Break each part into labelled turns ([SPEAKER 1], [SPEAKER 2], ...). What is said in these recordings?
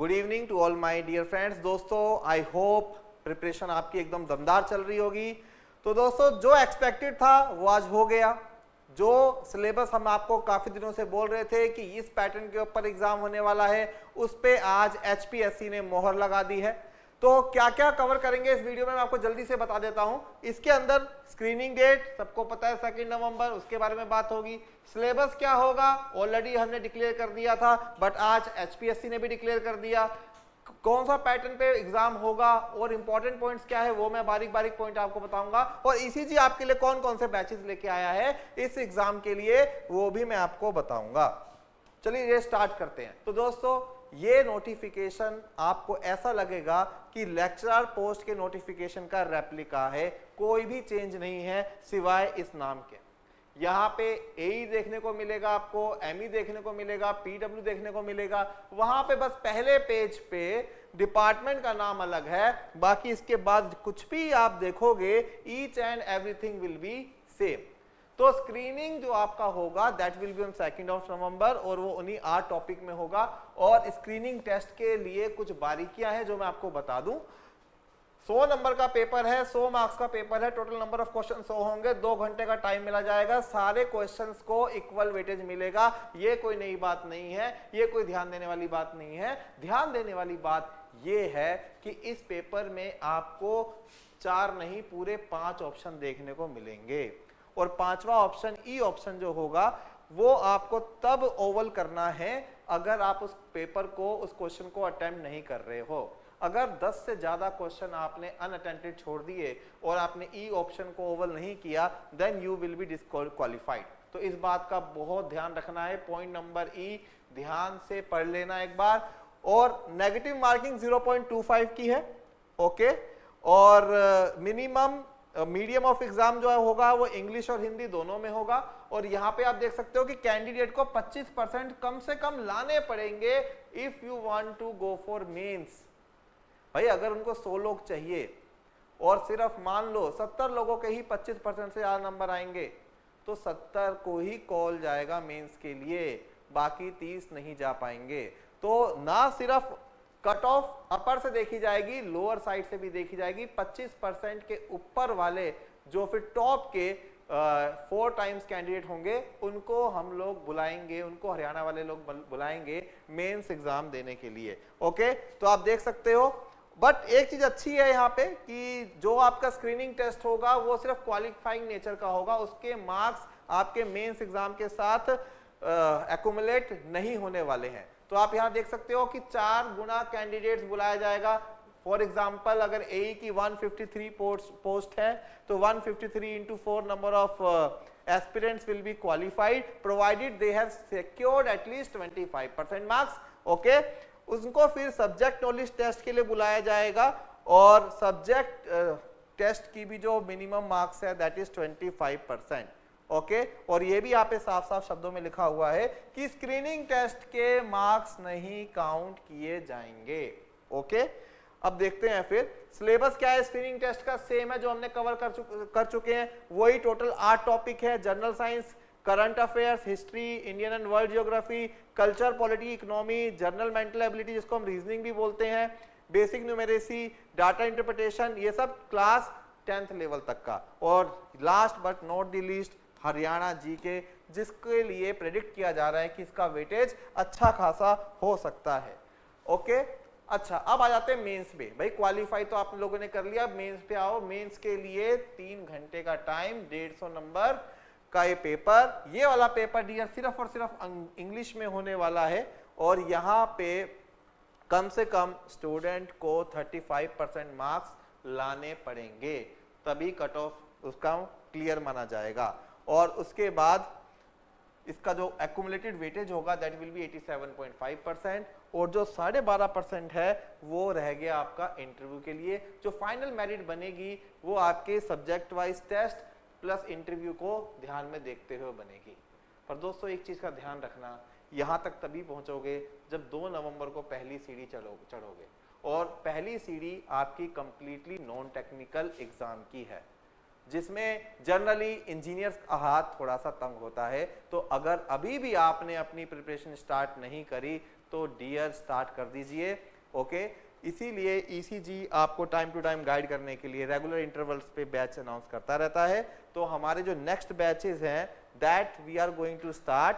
[SPEAKER 1] Good evening to all my dear friends. दोस्तों I hope preparation आपकी एकदम दमदार चल रही होगी। तो दोस्तों जो एक्सपेक्टेड था वो आज हो गया। जो सिलेबस हम आपको काफी दिनों से बोल रहे थे कि इस पैटर्न के ऊपर एग्जाम होने वाला है, उस पे आज एचपीएससी ने मोहर लगा दी है। तो क्या क्या कवर करेंगे इस वीडियो में मैं आपको जल्दी से बता देता हूं। इसके अंदर स्क्रीनिंग डेट सबको पता है 2 नवंबर, उसके बारे में बात होगी। सिलेबस क्या होगा ऑलरेडी हमने डिक्लेयर कर दिया था, बट आज एचपीएससी ने भी डिक्लेयर कर दिया। कौन सा पैटर्न पे एग्जाम होगा और इंपॉर्टेंट पॉइंट्स क्या है वो मैं बारीक बारीक पॉइंट आपको बताऊंगा। और ईसीजी आपके लिए कौन कौन से बैचेस लेके आया है इस एग्जाम के लिए वो भी मैं आपको बताऊंगा। चलिए ये स्टार्ट करते हैं। तो दोस्तों ये नोटिफिकेशन आपको ऐसा लगेगा कि लेक्चरर पोस्ट के नोटिफिकेशन का रेप्लिका है, कोई भी चेंज नहीं है सिवाय इस नाम के। यहाँ पे एई देखने को मिलेगा, आपको एमई देखने को मिलेगा, पीडब्ल्यू देखने को मिलेगा। वहां पे बस पहले पेज पे डिपार्टमेंट का नाम अलग है, बाकी इसके बाद कुछ भी आप देखोगे each and everything will be same. तो स्क्रीनिंग जो आपका होगा दैट विल बी ऑन 2 नवंबर और वो उन्हीं 8 टॉपिक में होगा। और स्क्रीनिंग टेस्ट के लिए कुछ बारीकियां हैं जो मैं आपको बता दूं। 100 नंबर का पेपर है, 100 मार्क्स का पेपर है, टोटल नंबर ऑफ क्वेश्चन 100 होंगे, 2 घंटे का टाइम मिला जाएगा, सारे क्वेश्चंस को इक्वल वेटेज मिलेगा। ये कोई नई बात नहीं है, ये कोई ध्यान देने वाली बात नहीं है। ध्यान देने वाली बात ये है कि इस पेपर में आपको 4 नहीं पूरे 5 ऑप्शन देखने को मिलेंगे। और 5वां ऑप्शन ई ऑप्शन जो होगा वो आपको तब ओवल करना है अगर आप उस पेपर को, उस क्वेश्चन को अटेम्प्ट नहीं कर रहे हो। अगर 10 से ज्यादा क्वेश्चन आपने अनअटेम्प्टेड छोड़ दिए और आपने ई ऑप्शन को ओवल नहीं किया then you will be disqualified. तो इस बात का बहुत ध्यान रखना है। पॉइंट नंबर ई ध्यान से पढ़ लेना एक बार। और नेगेटिव मार्किंग 0.25 की है, ओके। और मिनिमम मीडियम ऑफ एग्जाम जो होगा वो इंग्लिश और हिंदी दोनों में होगा। और यहाँ पे आप देख सकते हो कि कैंडिडेट को 25% कम से कम लाने पड़ेंगे if you want to go for mains. भाई अगर उनको 100 लोग चाहिए और सिर्फ मान लो 70 लोगों के ही 25% से ज्यादा नंबर आएंगे तो 70 को ही कॉल जाएगा मेंस के लिए, बाकी 30 नहीं जा पाएंगे। तो ना सिर्फ कट ऑफ अपर से देखी जाएगी, लोअर साइड से भी देखी जाएगी। 25% के ऊपर वाले जो फिर टॉप के 4 टाइम्स कैंडिडेट होंगे उनको हम लोग बुलाएंगे, उनको हरियाणा वाले लोग बुलाएंगे मेंस एग्जाम देने के लिए, ओके। तो आप देख सकते हो। बट एक चीज अच्छी है यहाँ पे कि जो आपका स्क्रीनिंग टेस्ट होगा वो सिर्फ क्वालिफाइंग नेचर का होगा, उसके मार्क्स आपके मेंस एग्जाम के साथ एक्यूमुलेट नहीं होने वाले हैं। तो आप यहाँ देख सकते हो कि 4 गुना कैंडिडेट्स बुलाया जाएगा। फॉर एग्जाम्पल अगर एई की 153 पोस्ट है तो 153 into 4 number of aspirants will be qualified provided they have secured at least 25% marks, okay. उनको फिर सब्जेक्ट नॉलेज टेस्ट के लिए बुलाया जाएगा और सब्जेक्ट टेस्ट की भी जो मिनिमम मार्क्स है दैट इज 25%, ओके। और ये भी यहाँ पे साफ साफ शब्दों में लिखा हुआ है कि स्क्रीनिंग टेस्ट के मार्क्स नहीं काउंट किए जाएंगे, ओके। अब देखते हैं फिर सिलेबस क्या है। स्क्रीनिंग टेस्ट का सेम है जो हमने कवर कर चुके हैं, वही टोटल 8 टॉपिक है। General science, current affairs, history, Indian and world geography, culture, polity, economy, general mental ability जिसको हम रीजनिंग भी बोलते हैं, बेसिक न्यूमेरेसी, डाटा इंटरप्रिटेशन, ये सब क्लास 10th लेवल तक का। और last but not the least Haryana GK, जिसके लिए प्रेडिक्ट किया जा रहा है कि इसका वेटेज अच्छा खासा हो सकता है, ओके। अच्छा अब आ जाते हैं मेंस पे। भाई क्वालिफाई तो आप लोगों ने कर लिया, मेंस पे आओ। मेंस के लिए 3 घंटे का टाइम, 150 नंबर का ये पेपर। ये वाला पेपर डियर सिर्फ और सिर्फ इंग्लिश में होने वाला है और यहाँ पे कम से कम स्टूडेंट को 35% मार्क्स लाने पड़ेंगे, तभी कट ऑफ उसका क्लियर माना जाएगा। और उसके बाद इसका जो एक्यूमुलेटेड वेटेज होगा दैट विल बी 87.5% और जो 12.5% है वो रह गया आपका इंटरव्यू के लिए। जो फाइनल मेरिट बनेगी वो आपके subject wise test plus interview को ध्यान में देखते हुए बनेगी। पर दोस्तों एक चीज का ध्यान रखना, यहाँ तक तभी पहुंचोगे जब 2 नवंबर को पहली सीढ़ी चढ़ोगे। और पहली सीढ़ी आपकी कंप्लीटली नॉन टेक्निकल एग्जाम की है। जिसमें जनरली इंजीनियर्स का हाथ थोड़ा सा तंग होता है। तो अगर अभी भी आपने अपनी प्रिपरेशन स्टार्ट नहीं करी तो डियर स्टार्ट कर दीजिए। ओके, इसीलिए ईसीजी आपको टाइम टू टाइम गाइड करने के लिए रेगुलर इंटरवल्स पे बैच अनाउंस करता रहता है। तो हमारे जो नेक्स्ट बैचेस हैं that we are going to start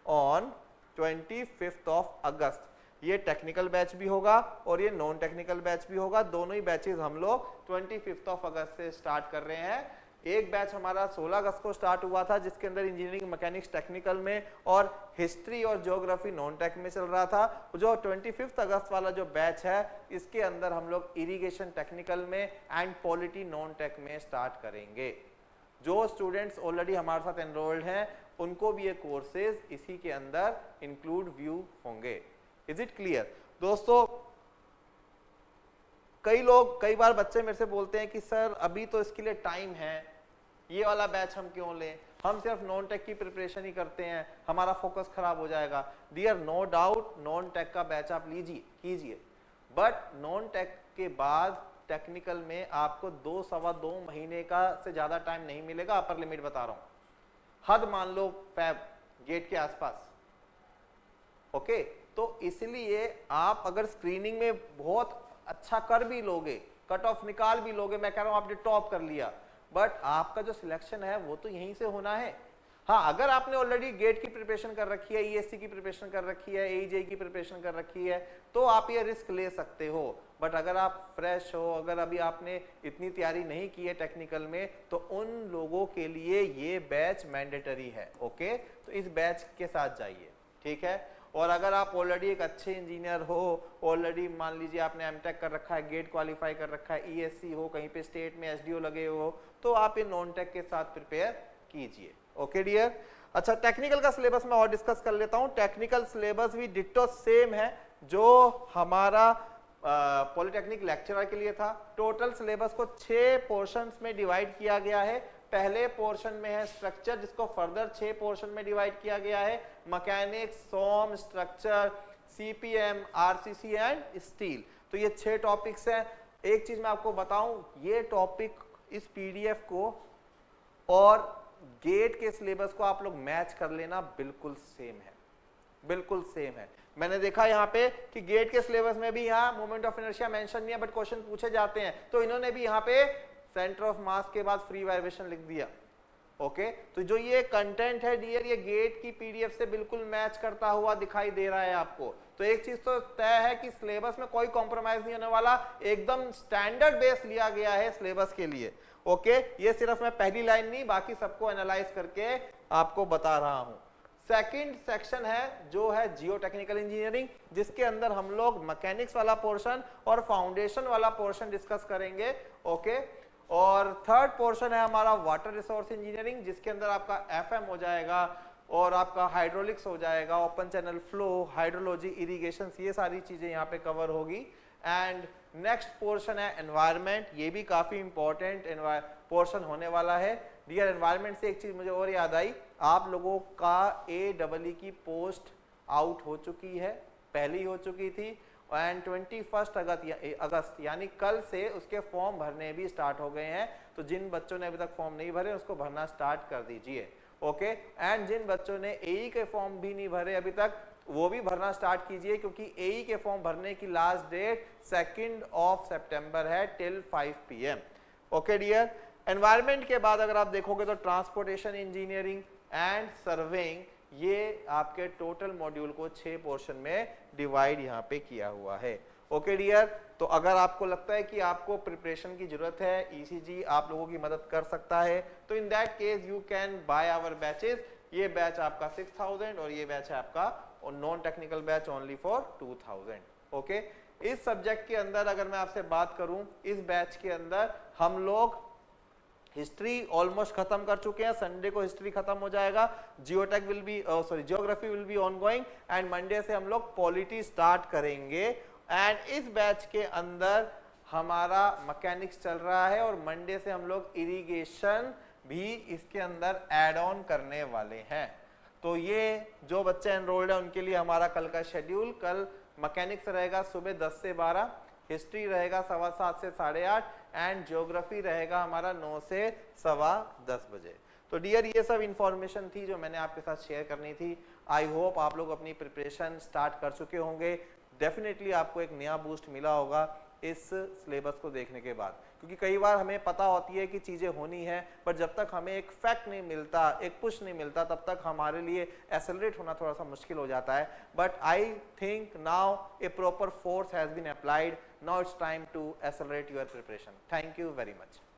[SPEAKER 1] on 25 of August. ये टेक्निकल बैच भी होगा और ये नॉन टेक्निकल बैच भी होगा। दोनों ही बैचेस हम लोग 25 ऑफ अगस्त से स्टार्ट कर रहे हैं। एक बैच हमारा 16 अगस्त को स्टार्ट हुआ था जिसके अंदर इंजीनियरिंग मैकेनिक्स टेक्निकल में और हिस्ट्री और ज्योग्राफी नॉन टेक में चल रहा था। जो 25 अगस्त वाला जो बैच है इसके अंदर हम लोग इरिगेशन टेक्निकल में एंड पॉलिटी नॉन टेक में स्टार्ट करेंगे। जो स्टूडेंट्स ऑलरेडी हमारे साथ एनरोल्ड हैं उनको भी ये कोर्सेज इसी के अंदर इंक्लूड व्यू होंगे। इज इट क्लियर दोस्तों? कई बार बच्चे मेरे से बोलते हैं कि सर अभी तो इसके लिए टाइम है, ये वाला बैच हम क्यों लें, हम सिर्फ नॉन टेक की प्रिपरेशन ही करते हैं, हमारा फोकस खराब हो जाएगा। Dear, no doubt non tech का बैच आप कीजिए, बट नॉन टेक के बाद टेक्निकल में आपको 2-2.25 महीने का से ज्यादा टाइम नहीं मिलेगा। अपर लिमिट बता रहा हूं, हद मान लो फैब गेट के आसपास। ओके, तो इसलिए आप अगर स्क्रीनिंग में बहुत अच्छा कर भी लोगे, कट ऑफ निकाल भी लोगे, मैं कह रहा हूं आपने टॉप कर लिया, बट आपका जो सिलेक्शन है वो तो यहीं से होना है। हाँ, अगर आपने ऑलरेडी गेट की प्रिपरेशन कर रखी है, ईएससी की प्रिपरेशन कर रखी है, एईजे की प्रिपरेशन कर रखी है, तो आप ये रिस्क ले सकते हो। बट अगर आप फ्रेश हो, अगर अभी आपने इतनी तैयारी नहीं की है टेक्निकल में, तो उन लोगों के लिए ये बैच मैंडेटरी है। ओके, तो इस बैच के साथ जाइए, ठीक है। और अगर आप ऑलरेडी एक अच्छे इंजीनियर हो, ऑलरेडी मान लीजिए आपने एमटेक कर रखा है, गेट क्वालिफाई कर रखा है, ईएससी हो, कहीं पे स्टेट में एसडीओ लगे हो, तो आप ये नॉन टेक के साथ प्रिपेयर कीजिए। ओके डियर, अच्छा टेक्निकल का सिलेबस मैं और डिस्कस कर लेता हूं। टेक्निकल सिलेबस भी डिट्टो सेम है जो हमारा पॉलिटेक्निक लेक्चरर के लिए था। टोटल सिलेबस को 6 पोर्शंस में डिवाइड किया गया है। पहले पोर्शन में है स्ट्रक्चर, जिसको फर्दर 6 पोर्शन में डिवाइड किया गया है, mechanics, SOM, structure, CPM, RCC and steel. तो ये 6 टॉपिक्स हैं। एक चीज मैं आपको बताऊं, ये टॉपिक इस पीडीएफ को और गेट के सिलेबस को आप लोग मैच कर लेना, बिल्कुल सेम है, बिल्कुल सेम है। मैंने देखा यहाँ पे कि गेट के सिलेबस में भी यहाँ मोमेंट ऑफ इनर्शिया मेंशन नहीं है, बट क्वेश्चन पूछे जाते हैं, तो इन्होंने भी यहाँ पे सेंटर ऑफ मास के बाद फ्री वाइब्रेशन लिख दिया। ओके, तो जो ये कंटेंट है डियर, ये गेट की पीडीएफ से बिल्कुल मैच करता हुआ दिखाई दे रहा है आपको। तो एक चीज तो तय है कि सिलेबस में कोई कॉम्प्रोमाइज नहीं होने वाला, एकदम स्टैंडर्ड बेस लिया गया है सिलेबस के लिए। ओके, ये सिर्फ मैं पहली लाइन नहीं, बाकी सबको एनालाइज करके आपको बता रहा हूं। सेकंड सेक्शन है जो है जियो टेक्निकल इंजीनियरिंग, जिसके अंदर हम लोग मैकेनिक्स वाला पोर्शन और फाउंडेशन वाला पोर्शन डिस्कस करेंगे। ओके, और थर्ड पोर्शन है हमारा वाटर रिसोर्स इंजीनियरिंग, जिसके अंदर आपका एफएम हो जाएगा और आपका हाइड्रोलिक्स हो जाएगा, open channel flow, hydrology, irrigation, ये सारी चीजें यहाँ पे कवर होगी। एंड नेक्स्ट पोर्शन है एनवायरनमेंट, ये भी काफी इंपॉर्टेंट पोर्शन होने वाला है। डियर, एनवायरनमेंट से एक चीज मुझे और याद आई, आप लोगों का AEE की पोस्ट आउट हो चुकी है, पहली हो चुकी थी, एंड 21 अगस्त यानी कल से उसके फॉर्म भरने भी स्टार्ट हो गए हैं। तो जिन बच्चों ने अभी तक फॉर्म नहीं भरे उसको भरना स्टार्ट कर दीजिए। ओके, एंड जिन बच्चों ने AE के फॉर्म भी नहीं भरे अभी तक, वो भी भरना स्टार्ट कीजिए, क्योंकि AE के फॉर्म भरने की लास्ट डेट 2 सितंबर है till 5 PM। Okay dear, environment के बाद अगर आप देखोगे तो ट्रांसपोर्टेशन इंजीनियरिंग एंड सर्वेइंग, ये आपके टोटल मॉड्यूल को 6 पोर्शन में डिवाइड यहाँ पे किया हुआ है। ओके डियर, तो अगर आपको लगता है कि आपको प्रिपरेशन की जरूरत है, ईसीजी आप लोगों की मदद कर सकता है, तो in that case you can buy our batches. ये बैच आपका 6000 और ये बैच है आपका और non technical batch only for 2000। Okay, इस सब्जेक्ट के अंदर अगर मैं आपसे बात करूं, इस बैच के अंदर हम लोग हिस्ट्री ऑलमोस्ट खत्म कर चुके हैं, संडे को हिस्ट्री खत्म हो जाएगा, geotech will be geography will be ongoing, and Monday से हम लोग पॉलिटी स्टार्ट करेंगे। एंड इस बैच के अंदर हमारा मैकेनिक्स चल रहा है और मंडे से हम लोग इरिगेशन भी इसके अंदर ऐड ऑन करने वाले हैं। तो ये जो बच्चे एनरोल्ड है उनके लिए हमारा कल का शेड्यूल, कल मैकेनिक्स रहेगा सुबह 10 से 12, हिस्ट्री रहेगा 7:15 से 8:30 एंड ज्योग्राफी रहेगा हमारा 9 से 10:15 बजे। तो डियर ये सब इंफॉर्मेशन थी जो मैंने आपके साथ शेयर करनी थी। आई होप आप लोग अपनी प्रिपरेशन स्टार्ट कर चुके होंगे। डेफिनेटली आपको एक नया बूस्ट मिला होगा इस सिलेबस को देखने के बाद, क्योंकि कई बार हमें पता होती है कि चीज़ें होनी है, पर जब तक हमें एक फैक्ट नहीं मिलता, एक पुश नहीं मिलता, तब तक हमारे लिए एक्सेलरेट होना थोड़ा सा मुश्किल हो जाता है। But I think now a proper force has been applied, now it's time to accelerate your preparation. Thank you very much.